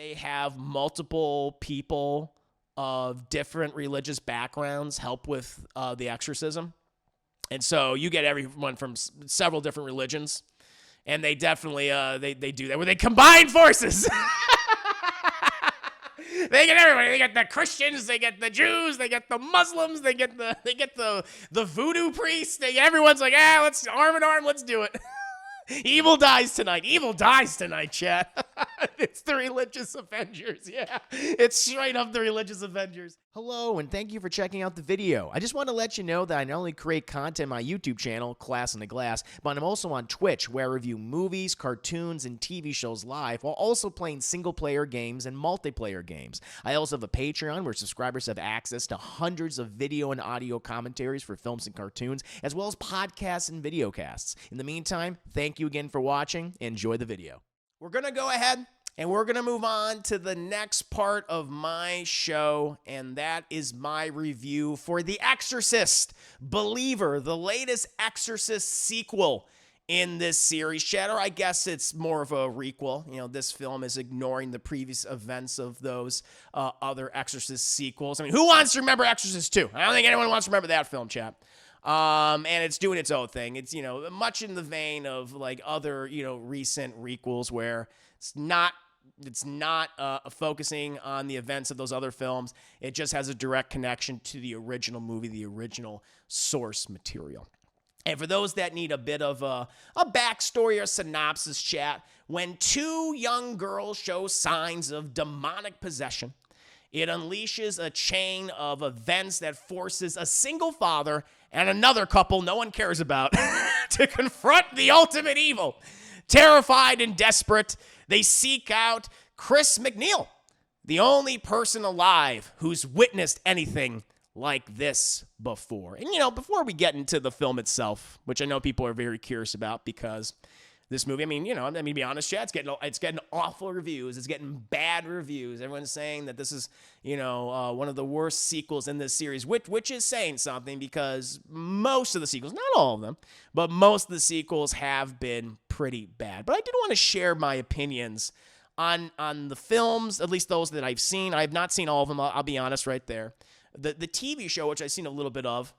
they have multiple people of different religious backgrounds help with the exorcism. And so you get everyone from several different religions. And they definitely, they do that, where they combine forces. They get everybody. They get the Christians, they get the Jews, they get the Muslims, they get the voodoo priests. Everyone's like, let's arm in arm, let's do it. Evil dies tonight. Evil dies tonight, chat. It's the religious Avengers. Yeah, it's straight up the religious Avengers. Hello, and thank you for checking out the video. I just want to let you know that I not only create content on my YouTube channel, Class in the Glass, but I'm also on Twitch, where I review movies, cartoons, and TV shows live, while also playing single-player games and multiplayer games. I also have a Patreon, where subscribers have access to hundreds of video and audio commentaries for films and cartoons, as well as podcasts and videocasts. In the meantime, thank you again for watching. Enjoy the video. We're going to go ahead and we're going to move on to the next part of my show, and that is my review for The Exorcist Believer, the latest Exorcist sequel in this series. Shadow, I guess it's more of a requel. You know, this film is ignoring the previous events of those other Exorcist sequels. I mean, who wants to remember Exorcist 2? I don't think anyone wants to remember that film, chap. And it's doing its own thing. It's, you know, much in the vein of like other, you know, recent requels where it's not focusing on the events of those other films. It just has a direct connection to the original movie, the original source material. And for those that need a bit of a backstory or synopsis, chat, when two young girls show signs of demonic possession, it unleashes a chain of events that forces a single father and another couple no one cares about to confront the ultimate evil. Terrified and desperate, they seek out Chris MacNeil, the only person alive who's witnessed anything like this before. And, you know, before we get into the film itself, which I know people are very curious about because this movie, I mean, you know, I mean, to be honest, chat, it's getting awful reviews. It's getting bad reviews. Everyone's saying that this is, you know, one of the worst sequels in this series, which is saying something because most of the sequels, not all of them, but most of the sequels have been pretty bad. But I did want to share my opinions on the films, at least those that I've seen. I have not seen all of them. I'll be honest right there. The TV show, which I've seen a little bit of,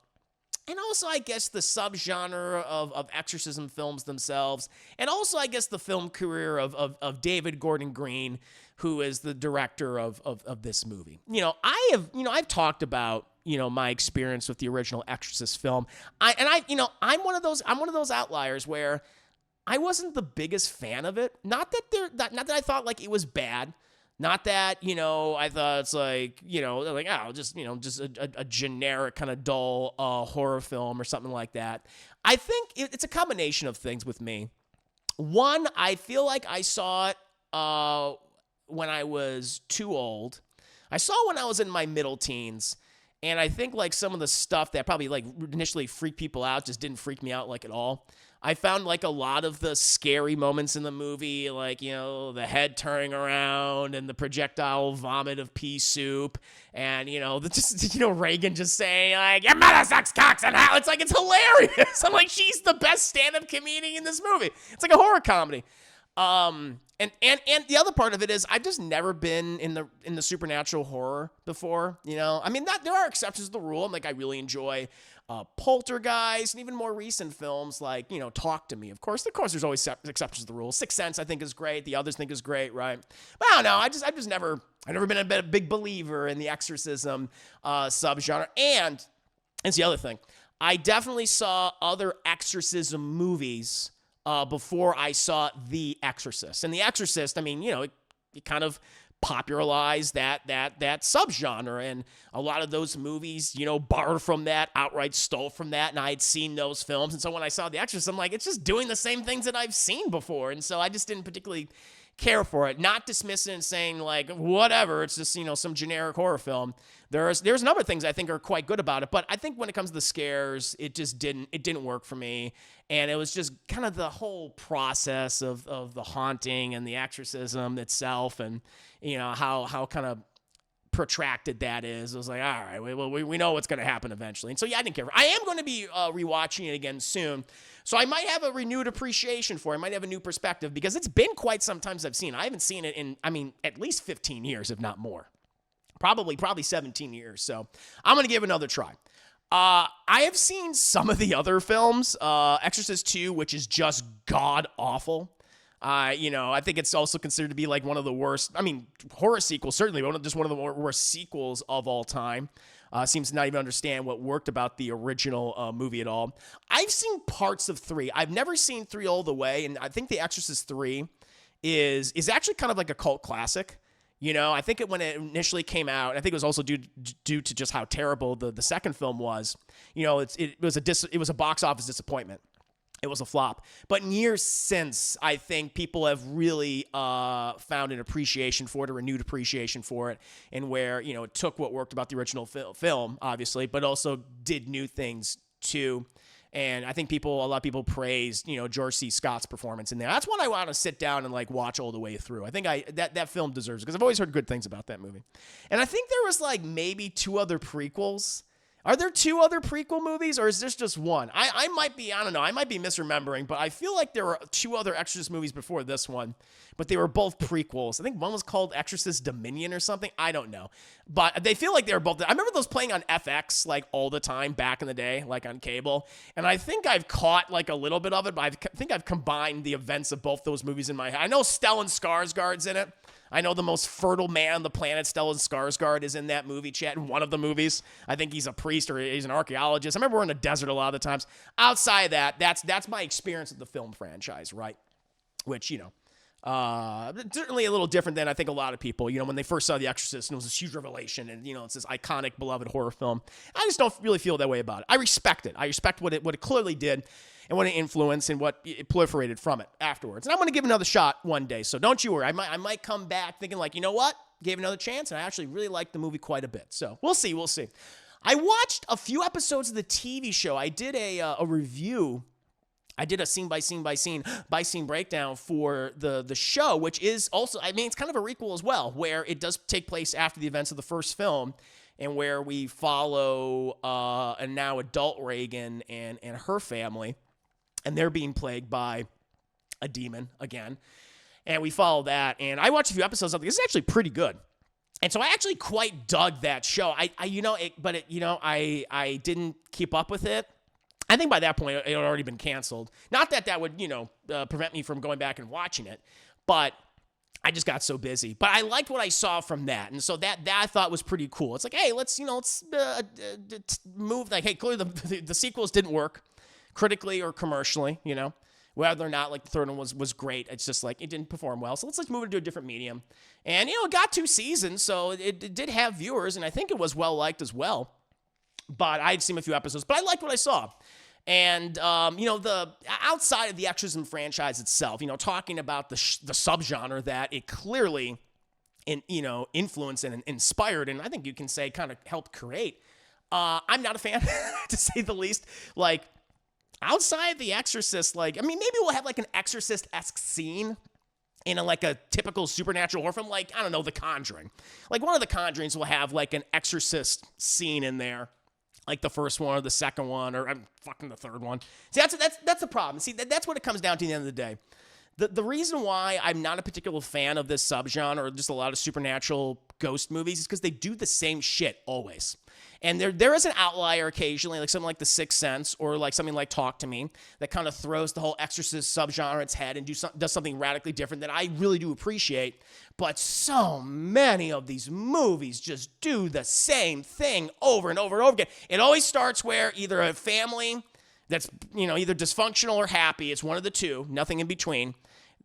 and also, I guess, the subgenre of exorcism films themselves. And also, I guess, the film career of David Gordon Green, who is the director of this movie. You know, I've talked about, you know, my experience with the original Exorcist film. I'm one of those outliers where I wasn't the biggest fan of it. Not that I thought like it was bad. Not that, you know, I thought it's like, you know, like, just a generic kind of dull horror film or something like that. I think it's a combination of things with me. One, I feel like I saw it when I was too old. I saw it when I was in my middle teens. And I think like some of the stuff that probably like initially freaked people out just didn't freak me out like at all. I found like a lot of the scary moments in the movie, like, you know, the head turning around and the projectile vomit of pea soup, and, you know, Reagan just saying like, "Your mother sucks cocks and how." It's like, it's hilarious. I'm like, she's the best stand-up comedian in this movie. It's like a horror comedy. And the other part of it is I've just never been in the supernatural horror before, you know. I mean, there are exceptions to the rule. Like, I really enjoy Poltergeist and even more recent films like, you know, Talk to Me. Of course, there's always exceptions to the rule. Sixth Sense, I think, is great. The others think is great, right? But I don't know. I've never been a big believer in the exorcism subgenre. And it's the other thing. I definitely saw other exorcism movies before I saw The Exorcist. And The Exorcist, I mean, you know, it kind of popularized that subgenre, and a lot of those movies, you know, borrowed from that, outright stole from that, and I had seen those films. And so when I saw The Exorcist, I'm like, it's just doing the same things that I've seen before. And so I just didn't particularly care for it. Not dismissing and saying like, whatever, it's just, you know, some generic horror film. There's a number of things I think are quite good about it, but I think when it comes to the scares, it didn't work for me. And it was just kind of the whole process of the haunting and the exorcism itself, and, you know, how kind of protracted that is. It was like, all right, we know what's going to happen eventually. And so, yeah, I didn't care. I am going to be rewatching it again soon. So I might have a renewed appreciation for it. I might have a new perspective because it's been quite some time since I've seen it. I haven't seen it in, at least 15 years, if not more. Probably 17 years. So I'm going to give it another try. I have seen some of the other films, Exorcist 2, which is just god-awful. I think it's also considered to be like one of the worst, horror sequels, certainly, but just one of the worst sequels of all time. Seems to not even understand what worked about the original movie at all. I've seen parts of 3. I've never seen 3 all the way, and I think The Exorcist 3 is actually kind of like a cult classic. I think when it initially came out, I think it was also due to just how terrible the second film was. It was a box office disappointment. It was a flop. But in years since, I think people have really found an appreciation for it, a renewed appreciation for it, and where, it took what worked about the original film, obviously, but also did new things too. And I think a lot of people praised, George C. Scott's performance in there. That's one I want to sit down and watch all the way through. I think that film deserves it because I've always heard good things about that movie. And I think there was maybe 2 other prequels. Are there 2 other prequel movies, or is this just one? I might be, I don't know, I might be misremembering, but I feel like there were 2 other Exorcist movies before this one, but they were both prequels. I think one was called Exorcist Dominion or something. I don't know. But they feel like they were both. I remember those playing on FX all the time back in the day, on cable. And I think I've caught a little bit of it, but I think I've combined the events of both those movies in my head. I know Stellan Skarsgård's in it. I know the most fertile man on the planet, Stellan Skarsgård, is in that movie, chat, in one of the movies. I think he's a priest or he's an archaeologist. I remember we're in the desert a lot of the times. Outside of that, that's my experience with the film franchise, right? Which, certainly a little different than I think a lot of people, when they first saw The Exorcist and it was this huge revelation and, it's this iconic, beloved horror film. I just don't really feel that way about it. I respect it. I respect what it clearly did and what it influenced and what it proliferated from it afterwards. And I'm going to give it another shot one day. So don't you worry. I might come back thinking you know what? Gave it another chance and I actually really liked the movie quite a bit. So we'll see. I watched a few episodes of the TV show. I did a review. I did a scene by scene breakdown for the show, which is also, it's kind of a requel as well, where it does take place after the events of the first film and where we follow a now adult Reagan and her family, and they're being plagued by a demon again. And we follow that, and I watched a few episodes of it. This is actually pretty good. And so I actually quite dug that show. I didn't keep up with it. I think by that point, it had already been canceled. Not that would, prevent me from going back and watching it, but I just got so busy. But I liked what I saw from that. And so that I thought was pretty cool. It's hey, let's move. Hey, clearly the sequels didn't work critically or commercially, whether or not the third one was great. It's just it didn't perform well. So let's move it to a different medium. And, it got 2 seasons, so it did have viewers, and I think it was well-liked as well. But I'd seen a few episodes, but I liked what I saw. And, the outside of the Exorcism franchise itself, talking about the subgenre that it clearly, influenced and inspired, and I think you can say kind of helped create, I'm not a fan, to say the least. Outside The Exorcist, maybe we'll have an Exorcist-esque scene in a typical supernatural horror film, I don't know, The Conjuring. One of the Conjurings will have an Exorcist scene in there. The first one or the second one or the third one. See, that's the problem. See, that's what it comes down to at the end of the day. The reason why I'm not a particular fan of this subgenre or just a lot of supernatural ghost movies is because they do the same shit always. And there is an outlier occasionally, something like The Sixth Sense or something like Talk to Me that kind of throws the whole Exorcist subgenre its head and does something radically different that I really do appreciate. But so many of these movies just do the same thing over and over and over again. It always starts where either a family that's, either dysfunctional or happy, it's one of the two, nothing in between.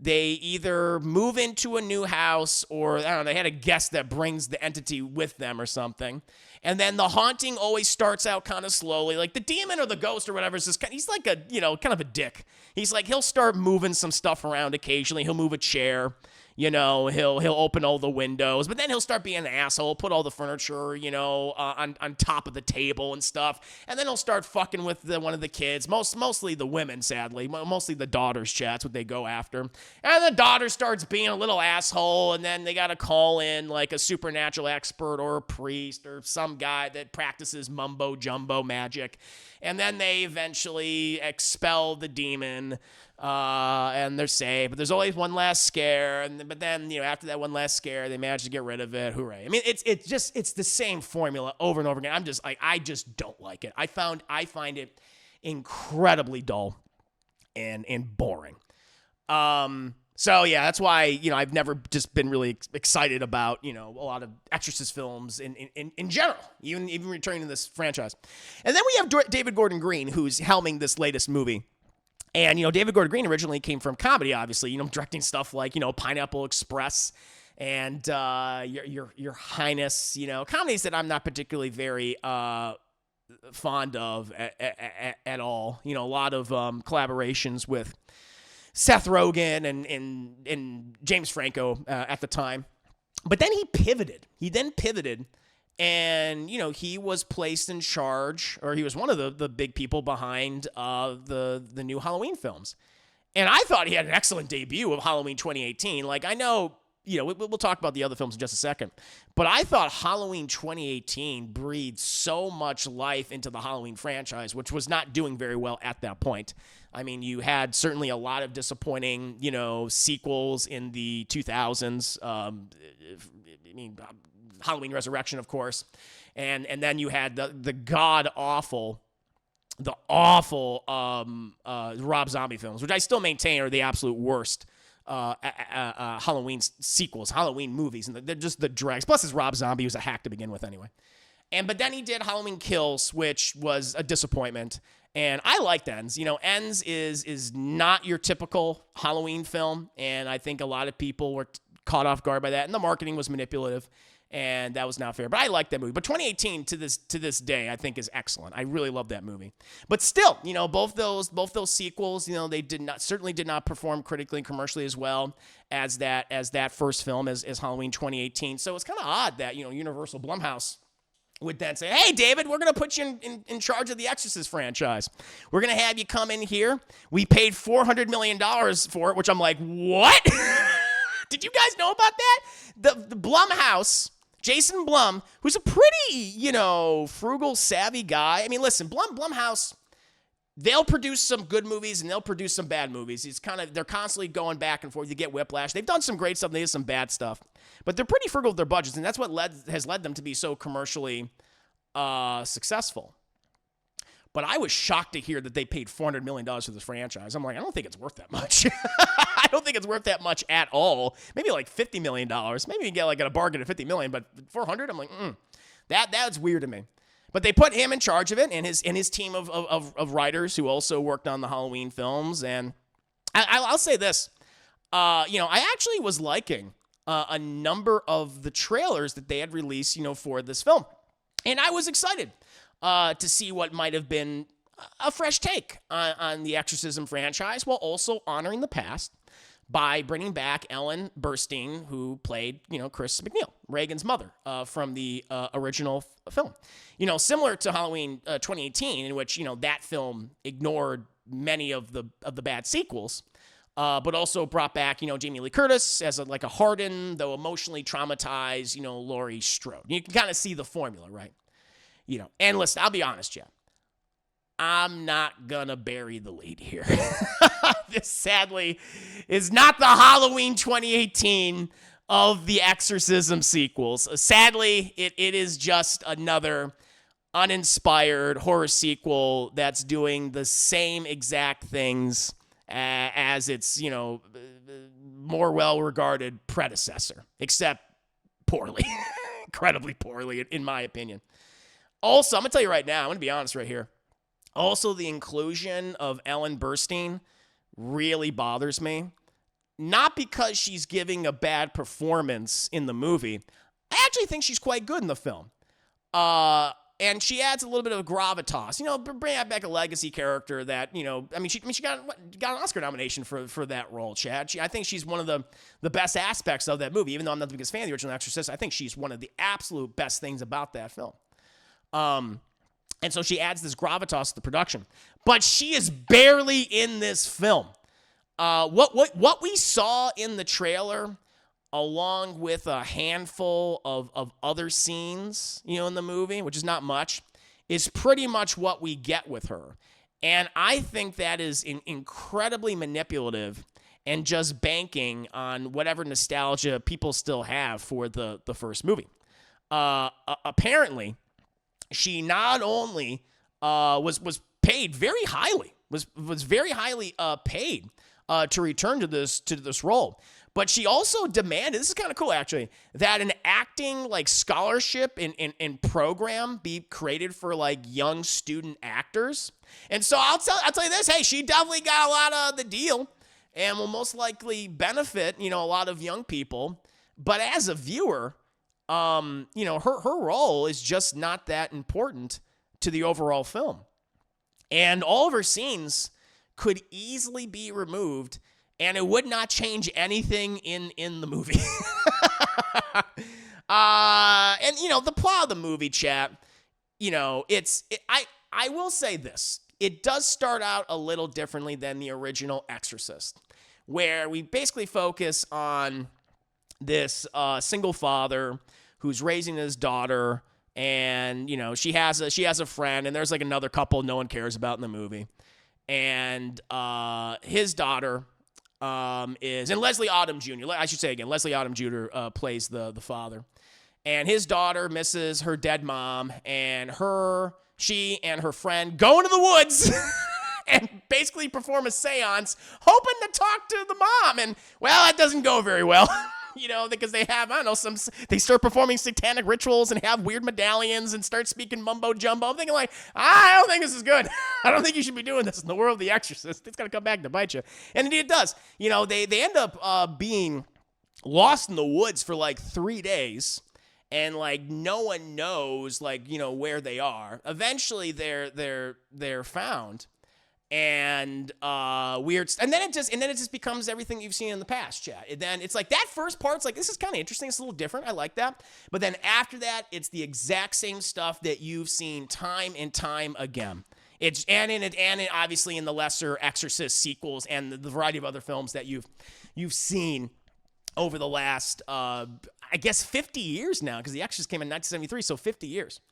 They either move into a new house or, I don't know, they had a guest that brings the entity with them or something. And then the haunting always starts out kind of slowly. The demon or the ghost or whatever is just he's kind of a dick. He's he'll start moving some stuff around occasionally. He'll move a chair. He'll open all the windows, but then he'll start being an asshole, put all the furniture, on top of the table and stuff, and then he'll start fucking with one of the kids, mostly the women, sadly, mostly the daughters. That's what they go after, and the daughter starts being a little asshole, and then they got to call in like a supernatural expert or a priest or some guy that practices mumbo jumbo magic, and then they eventually expel the demon. And they're safe, but there's always one last scare, but then after that one last scare, they manage to get rid of it. Hooray! I mean, it's the same formula over and over again. I'm just like, I just don't like it. I find it incredibly dull and boring. So yeah, that's why I've never just been really excited about a lot of Exorcist films in general, even returning to this franchise. And then we have David Gordon Green, who's helming this latest movie. And, David Gordon Green originally came from comedy, obviously, directing stuff like, Pineapple Express and Your Highness, comedies that I'm not particularly very fond of at all. A lot of collaborations with Seth Rogen and James Franco at the time. But then he pivoted. And, he was placed in charge, or he was one of the big people behind the new Halloween films. And I thought he had an excellent debut of Halloween 2018. Like, I know, we'll talk about the other films in just a second. But I thought Halloween 2018 breathed so much life into the Halloween franchise, which was not doing very well at that point. I mean, you had certainly a lot of disappointing, sequels in the 2000s. Halloween Resurrection, of course, and then you had the awful Rob Zombie films, which I still maintain are the absolute worst Halloween sequels, Halloween movies, and they're just the dregs. Plus, his Rob Zombie was a hack to begin with, anyway. But then he did Halloween Kills, which was a disappointment. And I liked Ends. Ends is not your typical Halloween film, and I think a lot of people were caught off guard by that, and the marketing was manipulative. And that was not fair. But I like that movie. But 2018 to this day, I think is excellent. I really love that movie. But still, both those sequels, they certainly did not perform critically and commercially as well as that first film as Halloween 2018. So it's kind of odd that Universal Blumhouse would then say, "Hey, David, we're going to put you in charge of the Exorcist franchise. We're going to have you come in here. We paid $400 million for it," which I'm like, what? Did you guys know about that? The Blumhouse, Jason Blum, who's a pretty, frugal, savvy guy. I mean, listen, Blumhouse, they'll produce some good movies and they'll produce some bad movies. They're constantly going back and forth. You get whiplash. They've done some great stuff. They did some bad stuff. But they're pretty frugal with their budgets, and that's what has led them to be so commercially successful. But I was shocked to hear that they paid $400 million for this franchise. I'm like, I don't think it's worth that much. I don't think it's worth that much at all. Maybe like $50 million. Maybe you get like a bargain at $50 million, but 400, I'm like, that's weird to me. But they put him in charge of it, and his team of writers who also worked on the Halloween films. And I'll say this, I actually was liking a number of the trailers that they had released, for this film, and I was excited to see what might have been a fresh take on the Exorcism franchise, while also honoring the past by bringing back Ellen Burstyn, who played, Chris MacNeil, Reagan's mother, from the original film. Similar to Halloween 2018, in which, that film ignored many of the bad sequels, but also brought back, Jamie Lee Curtis as a hardened, though emotionally traumatized, Laurie Strode. You can kind of see the formula, right? And listen, I'll be honest, Jeff. I'm not gonna bury the lead here. This, sadly, is not the Halloween 2018 of the Exorcism sequels. Sadly, it is just another uninspired horror sequel that's doing the same exact things as its, more well-regarded predecessor, except poorly, incredibly poorly, in my opinion. Also, I'm going to tell you right now, I'm going to be honest right here. Also, the inclusion of Ellen Burstyn really bothers me. Not because she's giving a bad performance in the movie. I actually think she's quite good in the film. And she adds a little bit of gravitas, bring back a legacy character that, she got an Oscar nomination for that role, Chad. I think she's one of the best aspects of that movie, even though I'm not the biggest fan of the original Exorcist. I think she's one of the absolute best things about that film. And so she adds this gravitas to the production, but she is barely in this film. What we saw in the trailer, along with a handful of other scenes, in the movie, which is not much, is pretty much what we get with her. And I think that is incredibly manipulative and just banking on whatever nostalgia people still have for the first movie. Apparently, she not only was paid very highly, was very highly paid to return to this role, but she also demanded, this is kind of cool actually, that an acting scholarship and program be created for young student actors. And so I'll tell you this, hey, she definitely got a lot of the deal and will most likely benefit, a lot of young people. But as a viewer, her role is just not that important to the overall film. And all of her scenes could easily be removed, and it would not change anything in the movie. The plot of the movie, chat, I will say this. It does start out a little differently than the original Exorcist, where we basically focus on this single father who's raising his daughter, and she has a friend, and there's another couple no one cares about in the movie, and his daughter is, and Leslie Odom Jr. I should say again, Leslie Odom Jr. Plays the father, and his daughter misses her dead mom, and she and her friend go into the woods and basically perform a seance, hoping to talk to the mom, and that doesn't go very well. Because they have, they start performing satanic rituals and have weird medallions and start speaking mumbo jumbo. I'm thinking I don't think this is good. I don't think you should be doing this in the world of The Exorcist. It's going to come back to bite you. And indeed it does. They end up being lost in the woods for 3 days, and no one knows where they are. Eventually they're found. And weird, and then it just becomes everything you've seen in the past, chat. And then it's that first part's this is kind of interesting. It's a little different. I like that. But then after that, it's the exact same stuff that you've seen time and time again. It's and obviously in the lesser Exorcist sequels and the variety of other films that you've seen over the last 50 years now, because The Exorcist came in 1973, so 50 years.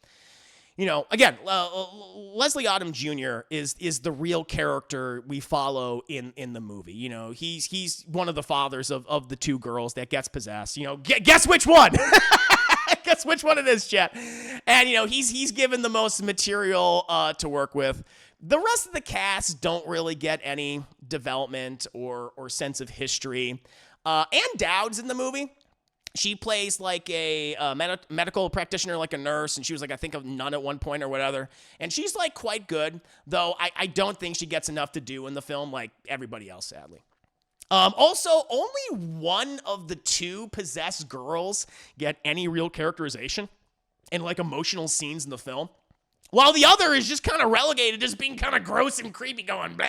Again, Leslie Odom Jr. is the real character we follow in the movie. He's one of the fathers of the two girls that gets possessed. Guess which one? Guess which one it is, chat. And he's given the most material to work with. The rest of the cast don't really get any development or sense of history. Ann Dowd's in the movie. She plays a medical practitioner, a nurse, and she was I think a nun at one point or whatever. And she's quite good, though I don't think she gets enough to do in the film like everybody else, sadly. Also, only one of the two possessed girls get any real characterization and emotional scenes in the film, while the other is just kind of relegated, just being kind of gross and creepy, going blah.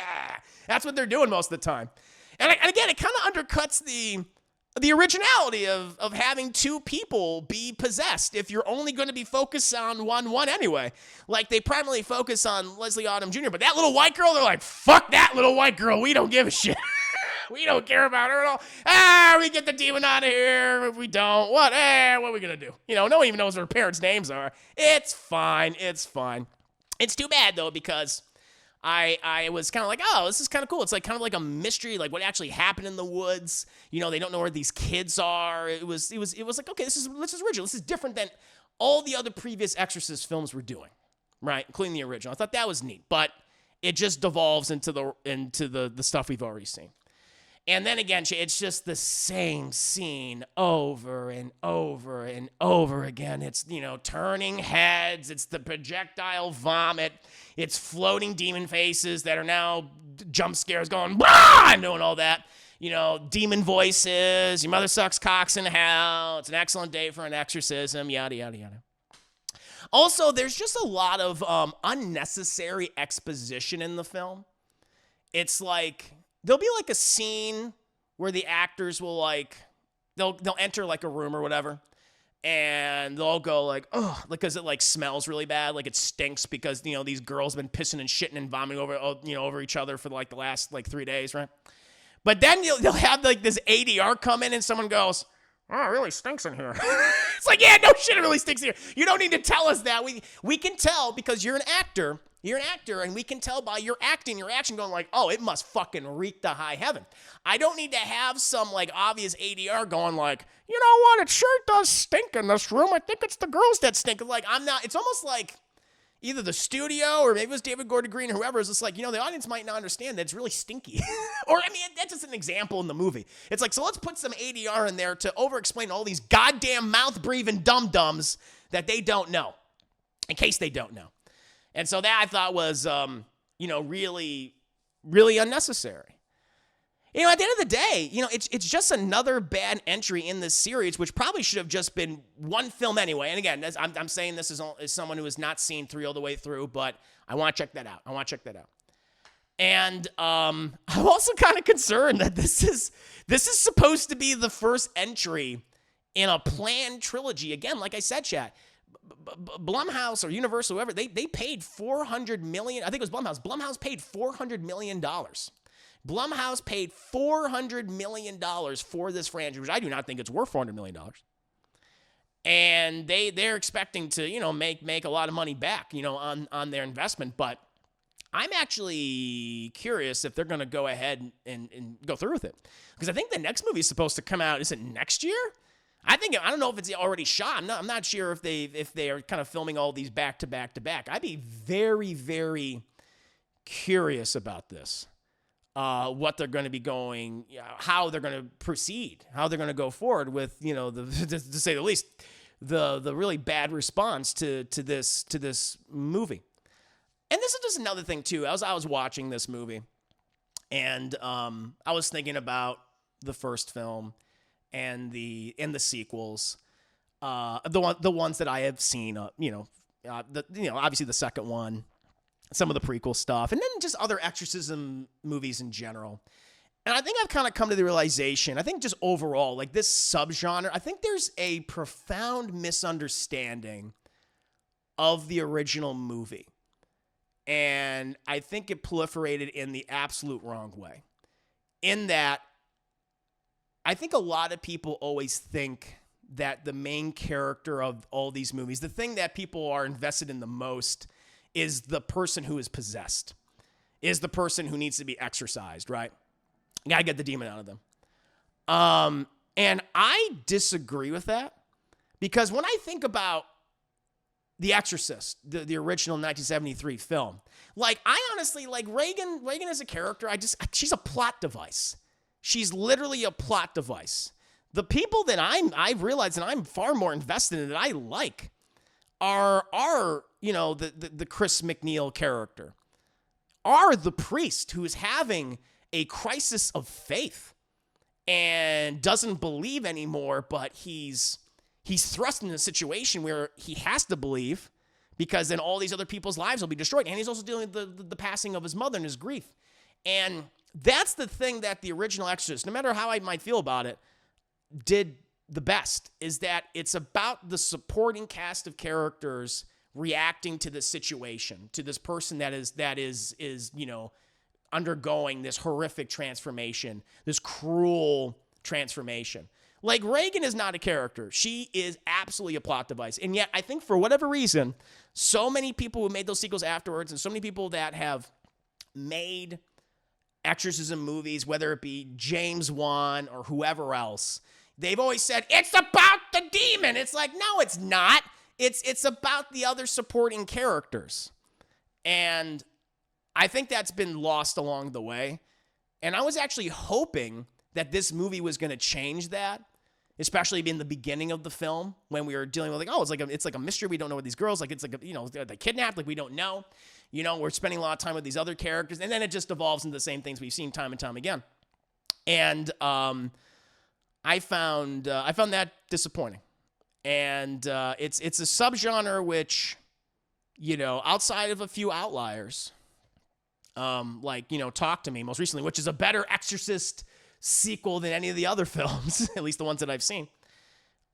That's what they're doing most of the time. And again, it kind of undercuts the originality of having two people be possessed if you're only going to be focused on one anyway. They primarily focus on Leslie Odom Jr., but that little white girl, they're fuck that little white girl. We don't give a shit. We don't care about her at all. We get the demon out of here. If we don't, what are we going to do? No one even knows what her parents' names are. It's fine. It's fine. It's too bad, though, because I was kind of oh, this is kind of cool. It's kind of a mystery, what actually happened in the woods. They don't know where these kids are. It was okay, this is original. This is different than all the other previous Exorcist films were doing, right? Including the original. I thought that was neat, but it just devolves into the stuff we've already seen. And then again, it's just the same scene over and over and over again. It's, turning heads. It's the projectile vomit. It's floating demon faces that are now jump scares going, bah! And doing all that. Demon voices. Your mother sucks cocks in hell. It's an excellent day for an exorcism. Yada, yada, yada. Also, there's just a lot of unnecessary exposition in the film. It's like there'll be like a scene where the actors will like they'll enter like a room or whatever, and they'll go like, oh, because it like smells really bad, like it stinks because these girls have been pissing and shitting and vomiting over each other for like the last like 3 days, right? But then they'll have like this ADR come in and someone goes, oh, it really stinks in here. It's like, yeah, no shit, it really stinks here. You don't need to tell us that. We can tell because you're an actor. You're an actor, and we can tell by your acting, your action going like, oh, it must fucking reek to high heaven. I don't need to have some like obvious ADR going like, you know what, it sure does stink in this room. I think it's the girls that stink. Like, I'm not, it's almost like either the studio or maybe it was David Gordon Green or whoever is just like, the audience might not understand that it's really stinky. Or, I mean, that's just an example in the movie. It's like, so let's put some ADR in there to over-explain all these goddamn mouth-breathing dum-dums that they don't know, in case they don't know. And so that I thought was, really, really unnecessary. At the end of the day, it's just another bad entry in this series, which probably should have just been one film anyway. And again, I'm saying this as someone who has not seen 3 all the way through, but I want to check that out. And I'm also kind of concerned that this is supposed to be the first entry in a planned trilogy. Again, like I said, chat, Blumhouse or Universal, whoever, they paid $400 million. I think it was Blumhouse. Blumhouse paid $400 million. Blumhouse paid $400 million for this franchise, which I do not think it's worth $400 million. And they're expecting to, make a lot of money back, on their investment. But I'm actually curious if they're going to go ahead and go through with it. Because I think the next movie is supposed to come out, is it next year? I don't know if it's already shot. I'm not sure if they are kind of filming all these back to back to back. I'd be very, very curious about this. What they're going to be going, how they're going to proceed, how they're going to go forward with, to say the least, the really bad response to this movie. And this is just another thing too. I was watching this movie, and I was thinking about the first film and the sequels, the ones that I have seen. Obviously the second one. Some of the prequel stuff, and then just other exorcism movies in general. And I think I've kind of come to the realization, I think just overall, like this subgenre, I think there's a profound misunderstanding of the original movie. And I think it proliferated in the absolute wrong way. In that, I think a lot of people always think that the main character of all these movies, the thing that people are invested in the most, is the person who is possessed, is the person who needs to be exorcised, right? You gotta get the demon out of them. And I disagree with that, because when I think about The Exorcist, the original 1973 film, like I honestly, like Reagan as a character, she's a plot device. She's literally a plot device. The people that I've realized and I'm far more invested in that I like are the Chris MacNeil character, are the priest who is having a crisis of faith and doesn't believe anymore, but he's thrust in a situation where he has to believe, because then all these other people's lives will be destroyed. And he's also dealing with the passing of his mother and his grief. And that's the thing that the original Exorcist, no matter how I might feel about it, did the best, is that it's about the supporting cast of characters reacting to this situation, to this person that is undergoing this horrific transformation, this cruel transformation. Like, Reagan is not a character. She is absolutely a plot device. And yet, I think for whatever reason, so many people who made those sequels afterwards, and so many people that have made exorcism movies, whether it be James Wan or whoever else, they've always said, it's about the demon. It's like, no, it's not. It's about the other supporting characters. And I think that's been lost along the way. And I was actually hoping that this movie was going to change that, especially in the beginning of the film when we were dealing with it's like a mystery. We don't know what these girls, like, it's like, they kidnapped, like we don't know, we're spending a lot of time with these other characters. And then it just evolves into the same things we've seen time and time again. And I found that disappointing. And it's a subgenre which, outside of a few outliers, Talk to Me most recently, which is a better Exorcist sequel than any of the other films, at least the ones that I've seen.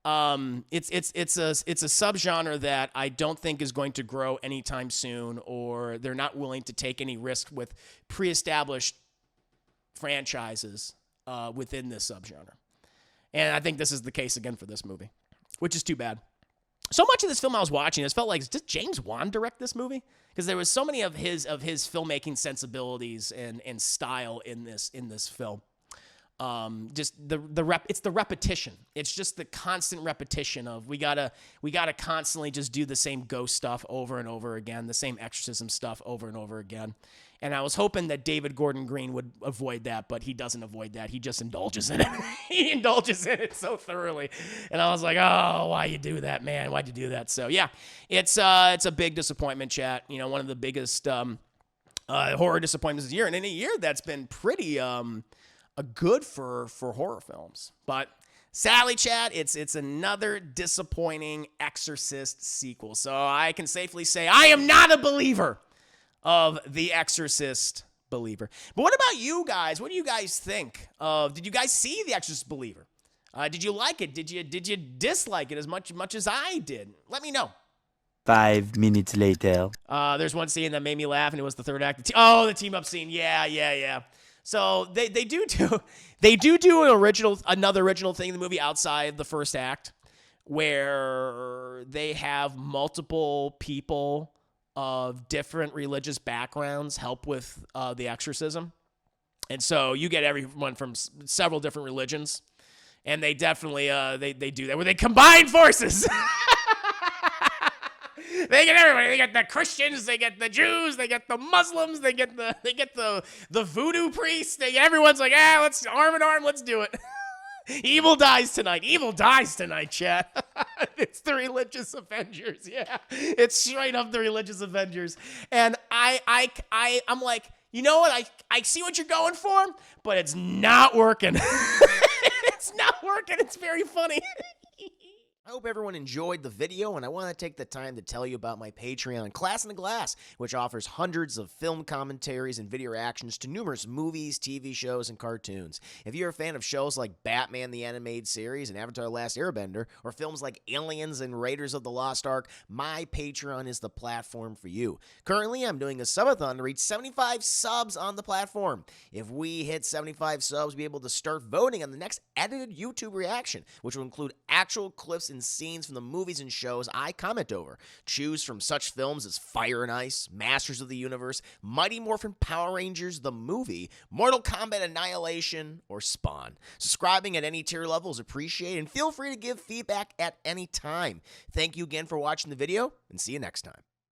It's a subgenre that I don't think is going to grow anytime soon, or they're not willing to take any risk with pre-established franchises within this subgenre. And I think this is the case again for this movie, which is too bad. So much of this film I was watching, it felt like, did James Wan direct this movie? Because there was so many of his filmmaking sensibilities and style in this film. Just it's the repetition. It's just the constant repetition of we gotta constantly just do the same ghost stuff over and over again, the same exorcism stuff over and over again. And I was hoping that David Gordon Green would avoid that, but he doesn't avoid that. He just indulges in it. He indulges in it so thoroughly. And I was like, oh, why you do that, man? Why'd you do that? So yeah, it's a big disappointment, chat. One of the biggest horror disappointments of the year, and in a year that's been pretty good for horror films. But sadly, chat, it's another disappointing Exorcist sequel. So I can safely say I am not a believer of The Exorcist Believer. But what about you guys? What do you guys think of? Did you guys see The Exorcist Believer? Did you like it? Did you dislike it as much as I did? Let me know. 5 minutes later. There's one scene that made me laugh, and it was the third act. The team up scene. Yeah. So they do another original thing in the movie outside the first act, where they have multiple people of different religious backgrounds help with the exorcism. And so you get everyone from several different religions, and they definitely they do that where they combine forces. They get everybody. They get the Christians, they get the Jews, they get the Muslims, they get the voodoo priests. Everyone's like, let's arm in arm, let's do it. Evil dies tonight. Evil dies tonight, chat. It's the religious Avengers. Yeah, it's straight up the religious Avengers. And I'm like, you know what? I see what you're going for, but it's not working. It's not working. It's very funny. I hope everyone enjoyed the video, and I want to take the time to tell you about my Patreon, Class in the Glass, which offers hundreds of film commentaries and video reactions to numerous movies, TV shows, and cartoons. If you're a fan of shows like Batman the Animated Series and Avatar: The Last Airbender, or films like Aliens and Raiders of the Lost Ark, my Patreon is the platform for you. Currently, I'm doing a subathon to reach 75 subs on the platform. If we hit 75 subs, we'll be able to start voting on the next edited YouTube reaction, which will include actual clips and scenes from the movies and shows I comment over. Choose from such films as Fire and Ice, Masters of the Universe, Mighty Morphin Power Rangers the movie, Mortal Kombat Annihilation, or Spawn. Subscribing at any tier level is appreciated, and feel free to give feedback at any time. Thank you again for watching the video, and see you next time.